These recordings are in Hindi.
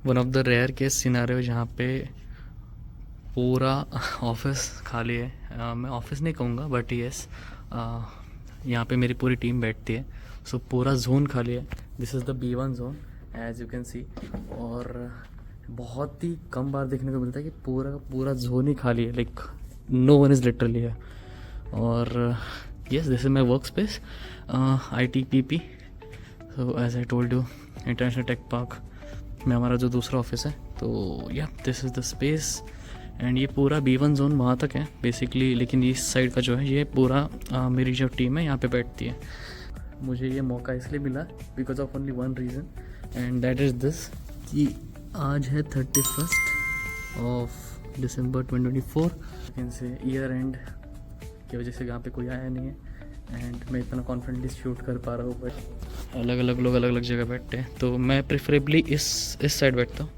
One of the rare case scenario जहाँ पे पूरा ऑफिस खाली है। मैं ऑफिस नहीं कहूँगा बट यस, यहाँ पे मेरी पूरी टीम बैठती है। सो पूरा जोन खाली है। This is the B1 zone as you can see. और बहुत ही कम बार देखने को मिलता है कि पूरा का पूरा जोन ही खाली है, like no one is literally है। और yes, this is my work space, ITPP। So as I told you, international tech park में हमारा जो दूसरा ऑफिस है। तो yeah this is the space. And ये पूरा B1 जोन वहाँ तक है बेसिकली, लेकिन इस साइड का जो है ये पूरा मेरी जो टीम है यहाँ पे बैठती है। मुझे ये मौका इसलिए मिला because of only one reason, and that is this कि आज है 31 दिसंबर 2024। इनसे ईयर एंड की वजह से यहाँ पे कोई आया नहीं है एंड मैं इतना कॉन्फिडेंटली शूट कर पा रहा हूँ। बट अलग अलग लोग अलग अलग जगह बैठते हैं, तो मैं प्रेफरेबली इस साइड बैठता हूँ।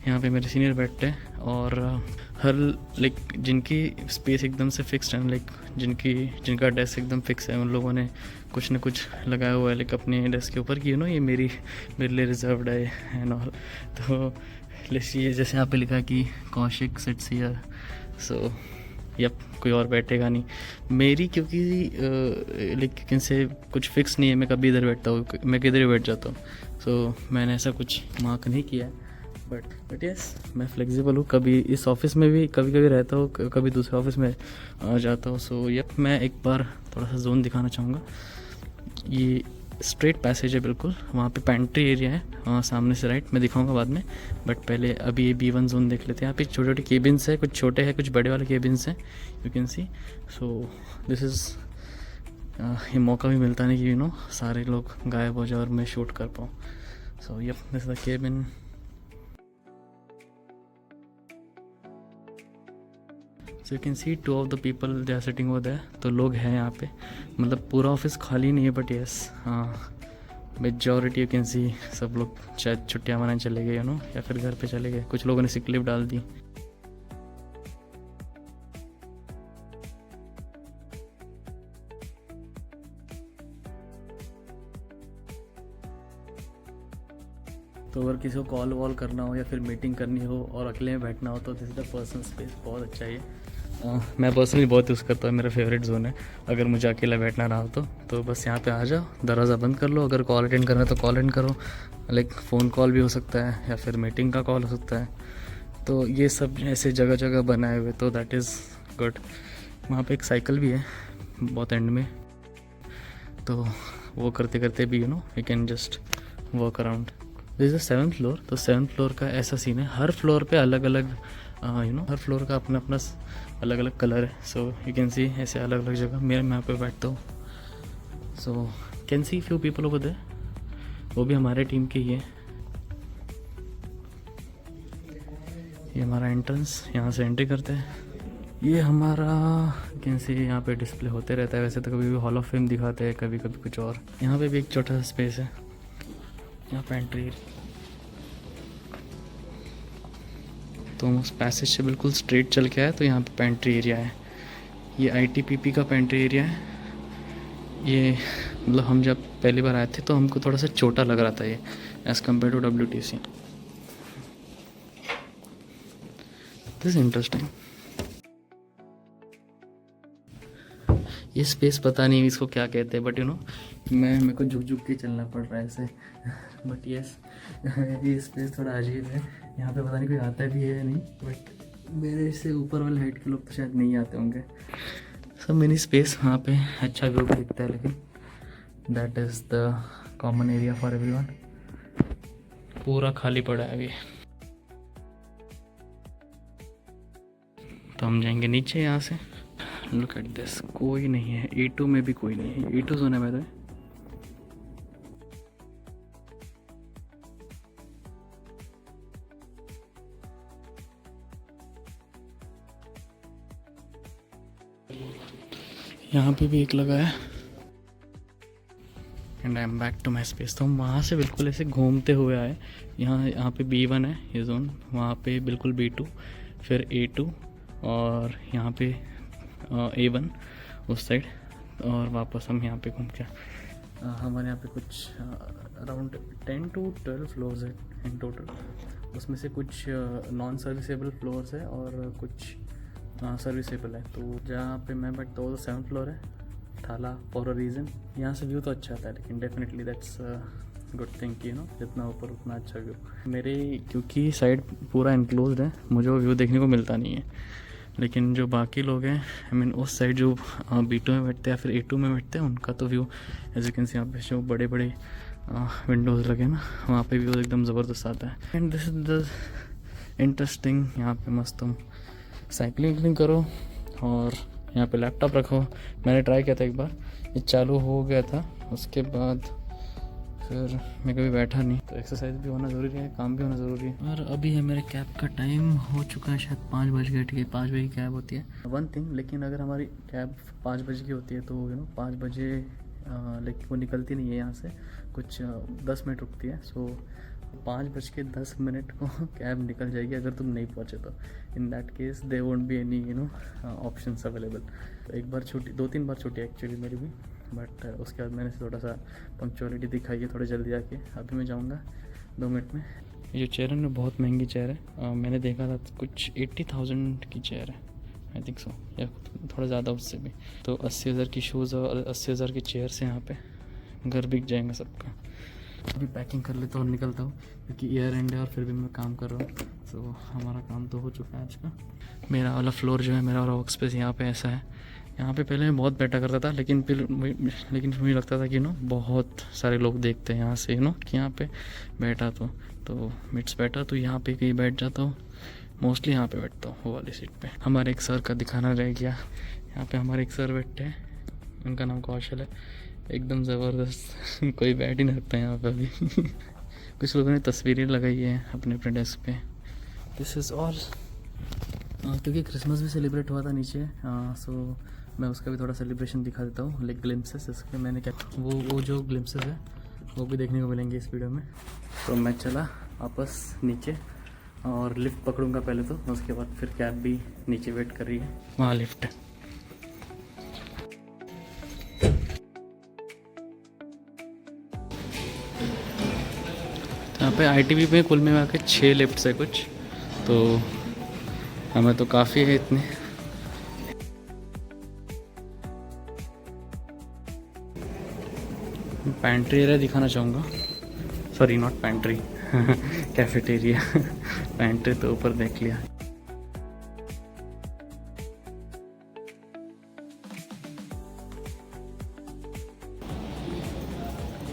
यहाँ पे मेरे सीनियर बैठते हैं और हर लाइक जिनकी स्पेस एकदम से फिक्स्ड है, लाइक जिनका डेस्क एकदम फिक्स है, उन लोगों ने कुछ ना कुछ लगाया हुआ है लाइक अपने डेस्क के ऊपर कि ये मेरे लिए रिजर्व्ड है एंड ऑल। तो ये जैसे यहाँ पे लिखा है कि Kaushik sits here, so yup, कोई और बैठेगा नहीं मेरी, क्योंकि लेकिन से कुछ फिक्स नहीं है। मैं कभी इधर बैठता हूँ, मैं किधर ही बैठ जाता हूँ। सो मैंने ऐसा कुछ मार्क नहीं किया है। बट यस, मैं फ्लेक्सिबल हूँ। कभी इस ऑफिस में भी कभी कभी रहता हूँ, कभी दूसरे ऑफिस में जाता हूँ। सो यप, मैं एक बार थोड़ा सा जोन दिखाना चाहूँगा। ये स्ट्रेट पैसेज है बिल्कुल, वहाँ पे पेंट्री एरिया है सामने से राइट, मैं दिखाऊंगा बाद में। बट पहले अभी ये B1 जोन देख लेते हैं। यहाँ पे छोटे छोटे केबिन्स है, कुछ छोटे हैं कुछ बड़े वाले केबिन्स हैं, you can C. So this is, ये मौका भी मिलता नहीं कि सारे लोग गायब हो जाए और मैं शूट कर पाऊँ। So yup, this is the cabin. So you can see 2 of the people they are sitting over there. तो लोग हैं यहाँ पे, मतलब पूरा ऑफिस खाली नहीं है बट यस, हाँ मेजॉरिटी यू कैन सी सब लोग शायद छुट्टियाँ मनाने चले गए या फिर घर पे चले गए। कुछ लोगों ने सिक लीव डाल दी। तो अगर किसी को कॉल वॉल करना हो या फिर मीटिंग करनी हो और अकेले में बैठना हो तो this is the personal space, बहुत अच्छा है। मैं पर्सनली बहुत यूज़ करता हूँ, मेरा फेवरेट जोन है। अगर मुझे अकेला बैठना रहा हो तो बस यहाँ पे आ जाओ, दरवाज़ा बंद कर लो। अगर कॉल अटेंड करना है तो कॉल अटेंड करो, लाइक फ़ोन कॉल भी हो सकता है या फिर मीटिंग का कॉल हो सकता है। तो ये सब ऐसे जगह जगह बनाए हुए, तो दैट इज़ गुड। वहाँ पे एक साइकिल भी है बहुत एंड में, तो वो करते करते भी you can just walk around. This is 7th floor. तो 7th फ्लोर का ऐसा सीन है, हर फ्लोर पे अलग अलग हर फ्लोर का अपना अपना अलग अलग कलर है। सो यू कैन सी ऐसे अलग अलग जगह मैं यहाँ पे बैठता हूँ। So can see few people over there, वो भी हमारे टीम के ही है। ये हमारा एंट्रेंस, यहाँ से एंट्री करते हैं। ये हमारा कैन सी यहाँ पे डिस्प्ले होते रहता है। वैसे तो कभी भी हॉल ऑफ फेम दिखाते हैं, कभी कभी कुछ और। यहाँ पे भी एक छोटा सा स्पेस है, यहाँ पे एंट्री। तो हम उस पैसेज से बिल्कुल स्ट्रेट चल के आए तो यहाँ पे पेंट्री एरिया है। ये ITPP का पेंट्री एरिया है। ये मतलब हम जब पहली बार आए थे तो हमको थोड़ा सा छोटा लग रहा था ये as compare to WTC। This interesting. ये स्पेस पता नहीं इसको क्या कहते हैं, बट मेरे को झुक झुक के चलना पड़ रहा है ऐसे। बट यस, ये स्पेस थोड़ा अजीब है। यहाँ पे पता नहीं कोई आता भी है या नहीं, बट मेरे से ऊपर वाले हाइट के लोग तो शायद नहीं आते होंगे। सब मिनी स्पेस, वहाँ पे अच्छा व्यू दिखता है, लेकिन that is the common area for everyone. पूरा खाली पड़ा है अभी। तो हम जाएंगे नीचे यहाँ से। लुक एट दिस, कोई नहीं है। A2 में भी कोई नहीं है। A2 जोन है मेरा। यहाँ पे भी एक लगा है and I am back to my space. तो हम वहाँ से बिल्कुल ऐसे घूमते हुए आए। यहाँ पे B1 है ये जोन, वहाँ पे बिल्कुल B2, फिर A2 और यहाँ पे A1 उस साइड, और वापस हम यहाँ पे घूम के हमारे यहाँ पे कुछ अराउंड 10 to 12 फ्लोर्स है इन टोटल। उसमें से कुछ नॉन सर्विसेबल फ्लोर्स है और कुछ सर्विसेबल है। तो जहाँ पे मैं बैठता हूँ 7th फ्लोर है, थाला फॉर अ रीज़न। यहाँ से व्यू तो अच्छा आता है, लेकिन डेफिनेटली दैट्स गुड थिंग कि जितना ऊपर उतना अच्छा व्यू। मेरे क्योंकि साइड पूरा इनक्लोज्ड है, मुझे वो व्यू देखने को मिलता नहीं है। लेकिन जो बाकी लोग हैं, आई मीन उस साइड जो B2 में बैठते हैं या फिर A2 में बैठते हैं, उनका तो view as you can see यहाँ पे जो बड़े बड़े विंडोज़ लगे ना, वहाँ पे व्यू एकदम ज़बरदस्त आता है। And this is the interesting. यहाँ पे मस्त तुम साइकिलिंग करो और यहाँ पे लैपटॉप रखो। मैंने ट्राई किया था एक बार, ये चालू हो गया था, उसके बाद फिर मैं कभी बैठा नहीं। तो एक्सरसाइज भी होना ज़रूरी है, काम भी होना ज़रूरी है। और अभी है मेरे कैब का टाइम हो चुका है, शायद 5 बज गए। ठीक है, 5 बजे की कैब होती है। वन थिंग, लेकिन अगर हमारी कैब 5 बजे की होती है तो 5 बजे लेकिन वो निकलती नहीं है यहाँ से, कुछ 10 मिनट रुकती है। सो 5:10 को कैब निकल जाएगी अगर तुम नहीं पहुँचे तो। In that case they won't be any options available. तो एक बार छूटी, 2-3 बार छूटी एक्चुअली मेरी भी, बट उसके बाद मैंने थोड़ा सा पंक्चुअलिटी दिखाई है, थोड़े जल्दी आके। अभी मैं जाऊँगा 2 मिनट में। ये जो चेयर है ना, बहुत महंगी चेयर है। मैंने देखा था कुछ 80,000 की चेयर है, आई थिंक सो, या थोड़ा ज़्यादा उससे भी। तो 80,000 की शूज़ और 80,000 की चेयर से यहाँ पे घर बिक जाएंगे सबका। अभी पैकिंग कर लेता हूँ और निकलता हूँ, क्योंकि ईयर एंड है और फिर भी मैं काम कर रहा हूँ। तो हमारा काम तो हो चुका है आज का। मेरा वाला फ्लोर जो है, मेरा वाला वर्क स्पेस यहाँ पे ऐसा है। यहाँ पे पहले मैं बहुत बैठा करता था, लेकिन फिर मुझे लगता था कि बहुत सारे लोग देखते हैं यहाँ से कि यहाँ पे बैठा तो मिट्स बैठा तो यहाँ पे कहीं बैठ जाता हूँ। मोस्टली यहाँ पे बैठता हूँ, वो वाली सीट पे। हमारे एक सर का दिखाना रह गया। यहाँ पे हमारे एक सर बैठे हैं, उनका नाम कौशल है, एकदम ज़बरदस्त। कोई बैठ ही नहीं सकता यहाँ पे अभी। कुछ लोगों ने तस्वीरें लगाई हैं अपने अपने डेस्क पे। This is all. क्योंकि क्रिसमस भी सेलिब्रेट हुआ था नीचे, सो मैं उसका भी थोड़ा सेलिब्रेशन दिखा देता हूँ, लाइक ग्लिम्पसेस। इसके मैंने क्या वो जो ग्लिम्पसेस है वो भी देखने को मिलेंगे इस वीडियो में। तो मैं चला वापस नीचे और लिफ्ट पकड़ूंगा पहले तो, उसके बाद फिर कैब भी नीचे वेट कर रही है, वहाँ लिफ्ट है। यहाँ पे ITB में कुल में आके 6 लिफ्ट्स है कुछ, तो हमें तो काफ़ी है इतने। पैंट्री एरिया दिखाना चाहूँगा, sorry not pantry, cafeteria. Pantry तो ऊपर देख लिया।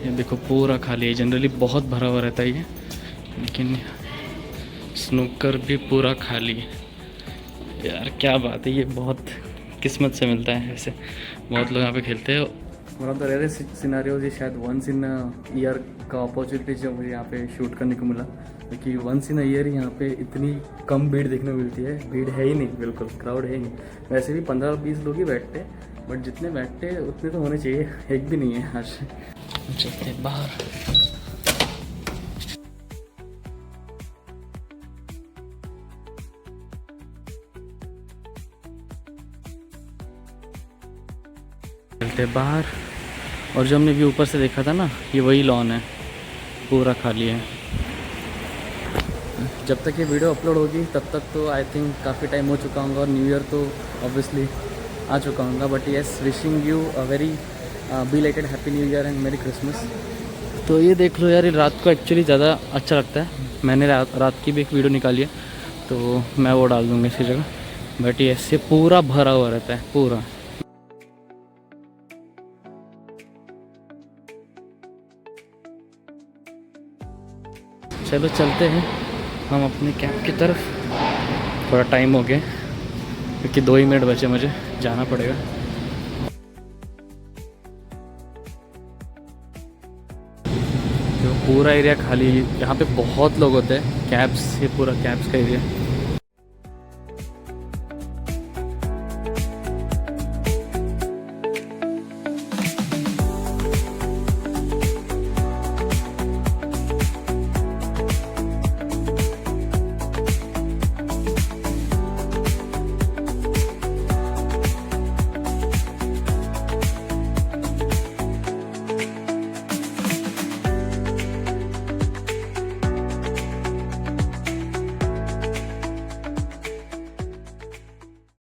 ये देखो पूरा खाली है। जनरली बहुत भरा हुआ रहता है ये, लेकिन स्नूकर भी पूरा खाली है। यार क्या बात है, ये बहुत किस्मत से मिलता है ऐसे। बहुत लोग यहाँ पे खेलते हैं। One of the rarest scenarios, ये शायद वंस इन ईयर का अपॉर्चुनिटी जो मुझे यहाँ पे शूट करने को मिला, क्योंकि वंस इन ईयर यहाँ पे इतनी कम भीड़ देखने को मिलती है। भीड़ है ही नहीं, बिल्कुल क्राउड है ही नहीं। वैसे भी 15-20 लोग ही बैठते हैं, बट जितने बैठते हैं उतने तो होने चाहिए, एक भी नहीं है आज। चलते बाहर। चलते बाहर। और जो हमने व्यू ऊपर से देखा था ना, ये वही लॉन है, पूरा खाली है। जब तक ये वीडियो अपलोड होगी तब तक तो आई थिंक काफ़ी टाइम हो चुका होगा, और न्यू ईयर तो ऑब्वियसली आ चुका होगा। But yes, wishing you a very belated happy new year and मेरी क्रिसमस। तो ये देख लो यार, ये रात को एक्चुअली ज़्यादा अच्छा लगता है। मैंने रात की भी एक वीडियो निकाली है, तो मैं वो डाल दूँगा इसकी जगह। बट येस, ये पूरा भरा हुआ रहता है पूरा। चलो चलते हैं हम अपने कैब की तरफ। थोड़ा टाइम हो गया, क्योंकि 2 ही मिनट बचे, मुझे जाना पड़ेगा। तो पूरा एरिया खाली, यहाँ पे बहुत लोग होते हैं। कैब्स, ये पूरा कैब्स का एरिया।